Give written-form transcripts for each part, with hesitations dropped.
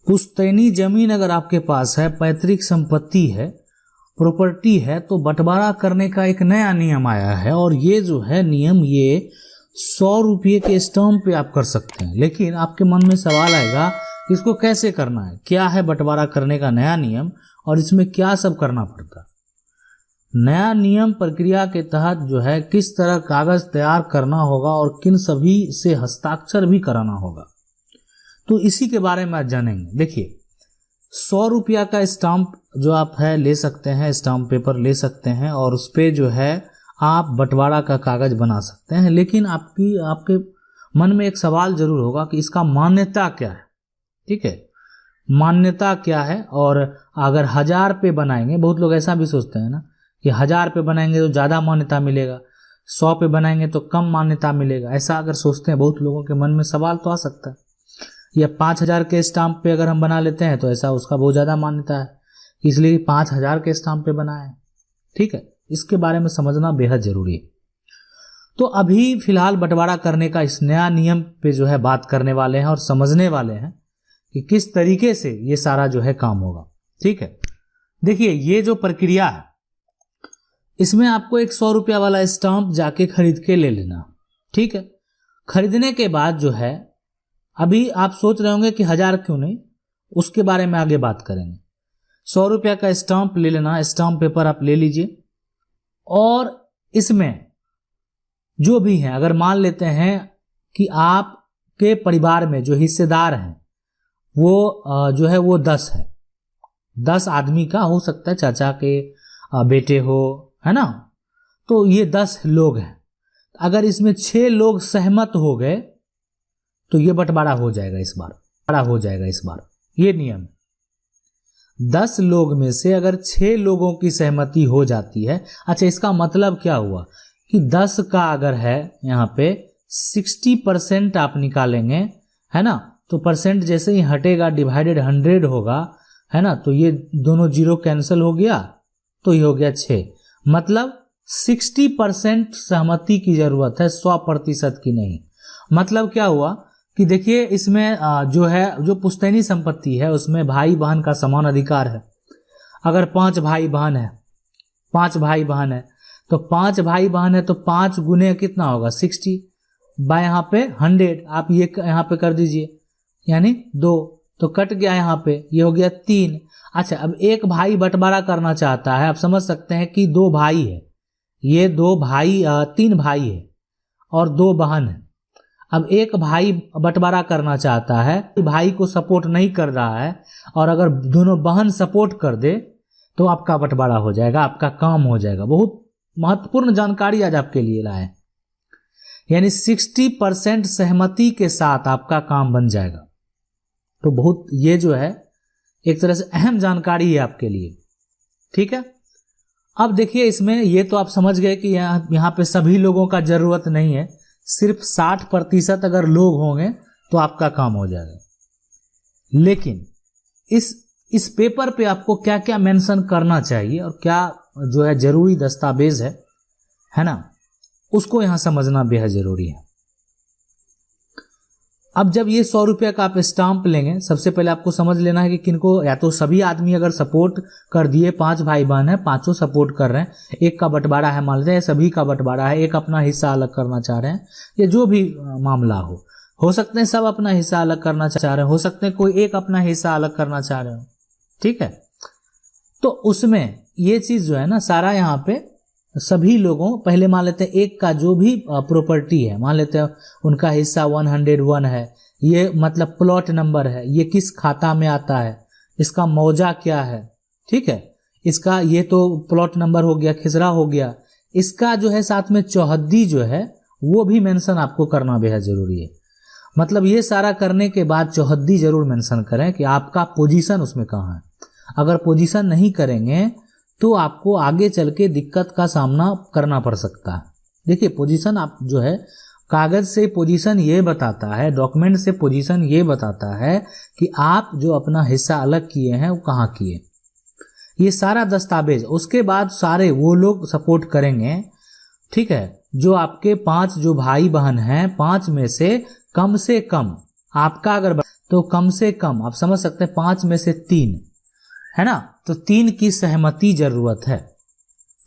पुश्तैनी जमीन अगर आपके पास है, पैतृक संपत्ति है, प्रॉपर्टी है, तो बंटवारा करने का एक नया नियम आया है। और ये जो है नियम, ये 100 रुपये के स्टाम्प पे आप कर सकते हैं। लेकिन आपके मन में सवाल आएगा इसको कैसे करना है, क्या है बंटवारा करने का नया नियम और इसमें क्या सब करना पड़ता है। नया नियम प्रक्रिया के तहत जो है किस तरह कागज तैयार करना होगा और किन सभी से हस्ताक्षर भी कराना होगा, तो इसी के बारे में आज जानेंगे। देखिए, 100 रुपया का स्टाम्प जो आप है ले सकते हैं, स्टाम्प पेपर ले सकते हैं और उस पर जो है आप बंटवारा का कागज बना सकते हैं। लेकिन आपके मन में एक सवाल जरूर होगा कि इसका मान्यता क्या है। ठीक है, मान्यता क्या है। और अगर 1000 पे बनाएंगे, बहुत लोग ऐसा भी सोचते हैं ना कि 1000 पे बनाएंगे तो ज़्यादा मान्यता मिलेगा, 100 पे बनाएंगे तो कम मान्यता मिलेगा। ऐसा अगर सोचते हैं बहुत लोगों के मन में सवाल तो आ सकता है। या 5000 के स्टाम्प पे अगर हम बना लेते हैं तो ऐसा उसका बहुत ज़्यादा मान्यता है, इसलिए 5000 के स्टाम्प पे बनाएं। ठीक है, इसके बारे में समझना बेहद जरूरी है। तो अभी फिलहाल बंटवारा करने का इस नया नियम पे जो है बात करने वाले हैं और समझने वाले हैं कि किस तरीके से ये सारा जो है काम होगा। ठीक है, देखिए ये जो प्रक्रिया है इसमें आपको एक 100 रुपया वाला स्टाम्प जाके खरीद के ले लेना। ठीक है, खरीदने के बाद जो है, अभी आप सोच रहे होंगे कि 1000 क्यों नहीं, उसके बारे में आगे बात करेंगे। 100 रुपया का स्टाम्प ले लेना, स्टाम्प पेपर आप ले लीजिए और इसमें जो भी हैं, अगर मान लेते हैं कि आपके परिवार में जो हिस्सेदार हैं वो जो है वो 10 है, 10 आदमी का हो सकता है, चाचा के बेटे हो, है ना, तो ये 10 लोग हैं। अगर इसमें 6 लोग सहमत हो गए तो ये बंटवारा हो जाएगा इस बार, ये नियम। 10 लोग में से अगर 6 लोगों की सहमति हो जाती है, अच्छा इसका मतलब क्या हुआ कि 10 का अगर है यहाँ पे 60% आप निकालेंगे, है ना, तो परसेंट जैसे ही हटेगा डिवाइडेड 100 होगा, है ना, तो ये दोनों जीरो कैंसिल हो गया, तो ये हो गया 6। मतलब 60% सहमति की जरूरत है, 100% की नहीं। मतलब क्या हुआ कि देखिए इसमें जो है जो पुश्तैनी संपत्ति है उसमें भाई बहन का समान अधिकार है। अगर 5 भाई बहन है, 5 भाई बहन है, तो 5 भाई बहन है तो 5 गुने कितना होगा 60 बाय यहाँ पे 100, आप ये यहाँ पे कर दीजिए, यानी 2, तो कट गया यहाँ पे, ये हो गया 3। अच्छा, अब एक भाई बंटवारा करना चाहता है, आप समझ सकते हैं कि 2 भाई है, ये 2 भाई 3 भाई है और 2 बहन है। अब एक भाई बंटवारा करना चाहता है, भाई को सपोर्ट नहीं कर रहा है, और अगर दोनों बहन सपोर्ट कर दे तो आपका बंटवारा हो जाएगा, आपका काम हो जाएगा। बहुत महत्वपूर्ण जानकारी आज आपके लिए लाए, यानी 60% सहमति के साथ आपका काम बन जाएगा। तो बहुत ये जो है एक तरह से अहम जानकारी है आपके लिए। ठीक है, अब देखिए इसमें ये तो आप समझ गए कि यहाँ पे सभी लोगों का जरूरत नहीं है, सिर्फ 60% अगर लोग होंगे तो आपका काम हो जाएगा। लेकिन इस पेपर पे आपको क्या क्या मेंशन करना चाहिए और क्या जो है जरूरी दस्तावेज है ना, उसको यहाँ समझना बेहद जरूरी है। अब जब ये 100 रुपया का आप स्टाम्प लेंगे, सबसे पहले आपको समझ लेना है कि किनको, या तो सभी आदमी अगर सपोर्ट कर दिए, 5 भाई बहन है, 5 सपोर्ट कर रहे हैं, एक का बंटवारा है, मान लेते हैं सभी का बंटवारा है, एक अपना हिस्सा अलग करना चाह रहे हैं, या जो भी मामला हो सकते हैं सब अपना हिस्सा अलग करना चाह रहे हैं, हो सकते हैं कोई एक अपना हिस्सा अलग करना चाह रहे हो। ठीक है, तो उसमें ये चीज जो है ना सारा यहाँ पे सभी लोगों, पहले मान लेते हैं एक का जो भी प्रॉपर्टी है, मान लेते हैं उनका हिस्सा 101 है, ये मतलब प्लॉट नंबर है, ये किस खाता में आता है, इसका मौजा क्या है, ठीक है, इसका ये तो प्लॉट नंबर हो गया, खिसरा हो गया, इसका जो है साथ में चौहद्दी जो है वो भी मेंशन आपको करना बेहद जरूरी है। मतलब ये सारा करने के बाद चौहद्दी जरूर मेंशन करें कि आपका पोजीशन उसमें कहाँ है। अगर पोजीशन नहीं करेंगे तो आपको आगे चल के दिक्कत का सामना करना पड़ सकता है। देखिए पोजीशन आप जो है, कागज से पोजीशन ये बताता है, डॉक्यूमेंट से पोजीशन ये बताता है कि आप जो अपना हिस्सा अलग किए हैं वो कहाँ किए, ये सारा दस्तावेज। उसके बाद सारे वो लोग सपोर्ट करेंगे, ठीक है, जो आपके 5 जो भाई बहन हैं, 5 में से कम आपका अगर तो कम से कम आप समझ सकते हैं 5 में से 3 है ना, तो 3 की सहमति जरूरत है।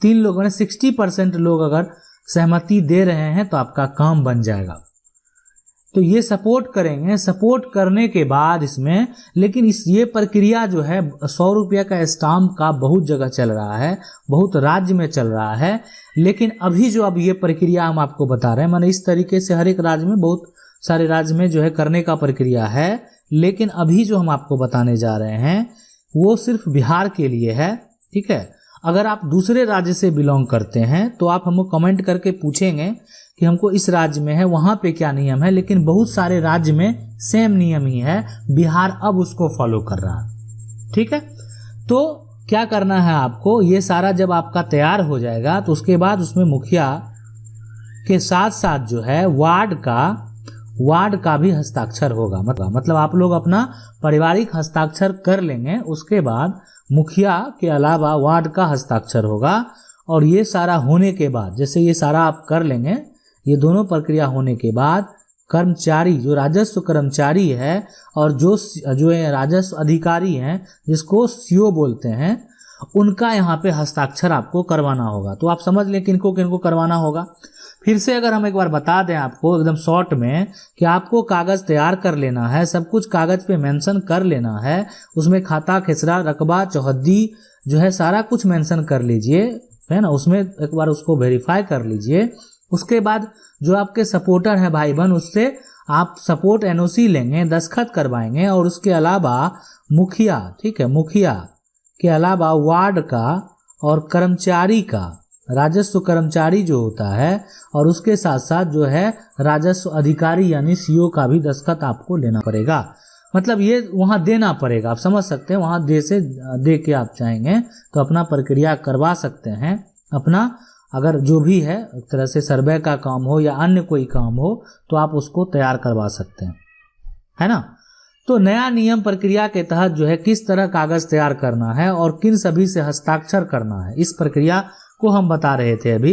3 लोगों ने 60% लोग अगर सहमति दे रहे हैं तो आपका काम बन जाएगा। तो ये सपोर्ट करेंगे, सपोर्ट करने के बाद इसमें, लेकिन ये प्रक्रिया जो है 100 रुपया का स्टाम्प का बहुत जगह चल रहा है, बहुत राज्य में चल रहा है, लेकिन अभी जो अब ये प्रक्रिया हम आपको बता रहे हैं, माने इस तरीके से हर एक राज्य में, बहुत सारे राज्य में जो है करने का प्रक्रिया है, लेकिन अभी जो हम आपको बताने जा रहे हैं वो सिर्फ बिहार के लिए है। ठीक है, अगर आप दूसरे राज्य से बिलोंग करते हैं तो आप हमको कमेंट करके पूछेंगे कि हमको इस राज्य में है वहाँ पे क्या नियम है, लेकिन बहुत सारे राज्य में सेम नियम ही है, बिहार अब उसको फॉलो कर रहा है। ठीक है, तो क्या करना है आपको, ये सारा जब आपका तैयार हो जाएगा तो उसके बाद उसमें मुखिया के साथ साथ जो है वार्ड का भी हस्ताक्षर होगा। मतलब आप लोग अपना पारिवारिक हस्ताक्षर कर लेंगे, उसके बाद मुखिया के अलावा वार्ड का हस्ताक्षर होगा। और ये सारा होने के बाद, जैसे ये सारा आप कर लेंगे, ये दोनों प्रक्रिया होने के बाद कर्मचारी, जो राजस्व कर्मचारी है और जो राजस्व अधिकारी हैं, जिसको सीओ बोलते हैं, उनका यहाँ पे हस्ताक्षर आपको करवाना होगा। तो आप समझ लें किनको किनको करवाना होगा। फिर से अगर हम एक बार बता दें आपको एकदम शॉर्ट में कि आपको कागज तैयार कर लेना है, सब कुछ कागज पे मेंशन कर लेना है, उसमें खाता, खेसरा, रकबा, चौहद्दी जो है सारा कुछ मेंशन कर लीजिए, है ना, उसमें एक बार उसको वेरीफाई कर लीजिए। उसके बाद जो आपके सपोर्टर हैं भाई बहन, उससे आप सपोर्ट एनओसी लेंगे, दस्तखत करवाएंगे, और उसके अलावा मुखिया, ठीक है, मुखिया के अलावा वार्ड का और कर्मचारी का, राजस्व कर्मचारी जो होता है, और उसके साथ साथ जो है राजस्व अधिकारी यानी सीओ का भी दस्तखत आपको लेना पड़ेगा। मतलब ये वहाँ देना पड़ेगा, आप समझ सकते हैं, वहाँ दे के आप चाहेंगे तो अपना प्रक्रिया करवा सकते हैं। अपना अगर जो भी है एक तरह से सर्वे का काम हो या अन्य कोई काम हो तो आप उसको तैयार करवा सकते हैं, है ना। तो नया नियम प्रक्रिया के तहत जो है किस तरह कागज तैयार करना है और किन सभी से हस्ताक्षर करना है, इस प्रक्रिया को हम बता रहे थे अभी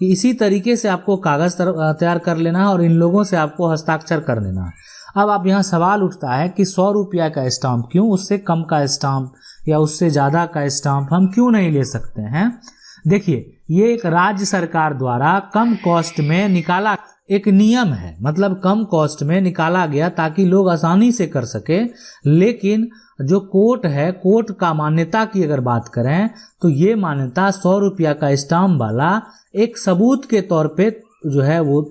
कि इसी तरीके से आपको कागज तैयार कर लेना है और इन लोगों से आपको हस्ताक्षर कर लेना है। अब आप यहाँ सवाल उठता है कि 100 रुपया का स्टाम्प क्यों, उससे कम का स्टाम्प या उससे ज़्यादा का स्टाम्प हम क्यों नहीं ले सकते हैं। देखिए, ये एक राज्य सरकार द्वारा कम कॉस्ट में निकाला एक नियम है, मतलब कम कॉस्ट में निकाला गया ताकि लोग आसानी से कर सके। लेकिन जो कोर्ट है, कोर्ट का मान्यता की अगर बात करें तो ये मान्यता 100 रुपया का स्टाम्प वाला एक सबूत के तौर पे जो है वो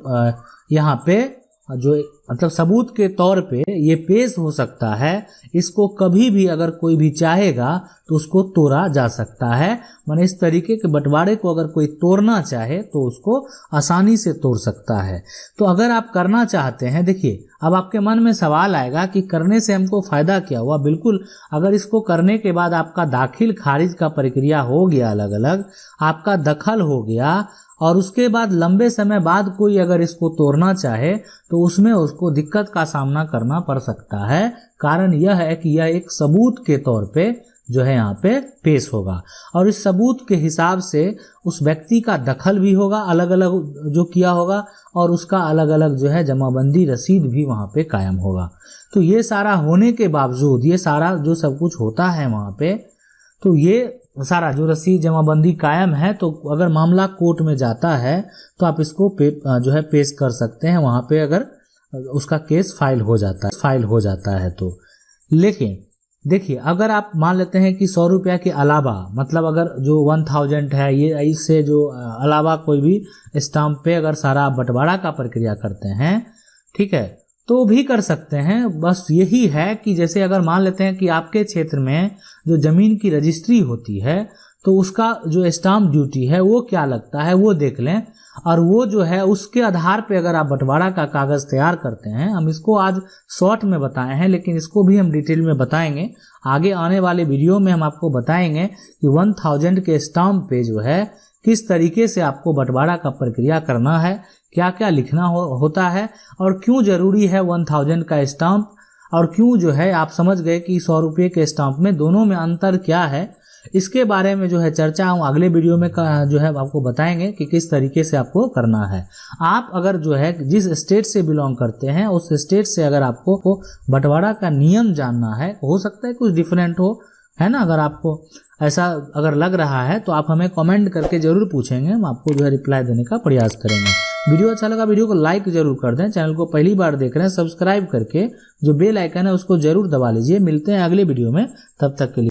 यहाँ पे जो मतलब सबूत के तौर पे ये पेश हो सकता है। इसको कभी भी अगर कोई भी चाहेगा तो उसको तोड़ा जा सकता है। माने इस तरीके के बंटवारे को अगर कोई तोड़ना चाहे तो उसको आसानी से तोड़ सकता है। तो अगर आप करना चाहते हैं, देखिए अब आपके मन में सवाल आएगा कि करने से हमको फायदा क्या हुआ। बिल्कुल, अगर इसको करने के बाद आपका दाखिल खारिज का प्रक्रिया हो गया, अलग अलग आपका दखल हो गया, और उसके बाद लंबे समय बाद कोई अगर इसको तोड़ना चाहे तो उसमें उसको दिक्कत का सामना करना पड़ सकता है। कारण यह है कि यह एक सबूत के तौर पे जो है यहाँ पे पेश होगा, और इस सबूत के हिसाब से उस व्यक्ति का दखल भी होगा, अलग अलग जो किया होगा, और उसका अलग अलग जो है जमाबंदी रसीद भी वहाँ पे कायम होगा। तो ये सारा होने के बावजूद, ये सारा जो सब कुछ होता है वहाँ पे, तो ये सारा जो रसीद जमाबंदी कायम है, तो अगर मामला कोर्ट में जाता है तो आप इसको जो है पेश कर सकते हैं वहाँ पे, अगर उसका केस फाइल हो जाता है तो। लेकिन देखिए, अगर आप मान लेते हैं कि 100 रुपया के अलावा, मतलब अगर जो 1000 है, ये इससे जो अलावा कोई भी स्टाम्प पे अगर सारा बंटवारा का प्रक्रिया करते हैं, ठीक है, तो भी कर सकते हैं। बस यही है कि जैसे अगर मान लेते हैं कि आपके क्षेत्र में जो जमीन की रजिस्ट्री होती है तो उसका जो स्टाम्प ड्यूटी है वो क्या लगता है वो देख लें, और वो जो है उसके आधार पे अगर आप बंटवारा का कागज तैयार करते हैं। हम इसको आज शॉर्ट में बताए हैं, लेकिन इसको भी हम डिटेल में बताएंगे आगे आने वाले वीडियो में। हम आपको बताएंगे कि 1000 के स्टाम्प पे जो है किस तरीके से आपको बंटवारा का प्रक्रिया करना है, क्या क्या लिखना होता है, और क्यों जरूरी है 1000 का स्टाम्प, और क्यों जो है आप समझ गए कि 100 रुपये के स्टाम्प में दोनों में अंतर क्या है। इसके बारे में जो है चर्चा हम अगले वीडियो में जो है आपको बताएंगे कि किस तरीके से आपको करना है। आप अगर जो है जिस स्टेट से बिलोंग करते हैं उस स्टेट से अगर आपको बंटवारा का नियम जानना है, हो सकता है कुछ डिफरेंट हो, है ना। अगर आपको ऐसा अगर लग रहा है तो आप हमें कमेंट करके जरूर पूछेंगे, हम आपको जो है रिप्लाई देने का प्रयास करेंगे। वीडियो अच्छा लगा वीडियो को लाइक जरूर कर दें, चैनल को पहली बार देख रहे हैं सब्सक्राइब करके जो बेल आइकन है उसको जरूर दबा लीजिए। मिलते हैं अगले वीडियो में, तब तक के लिए।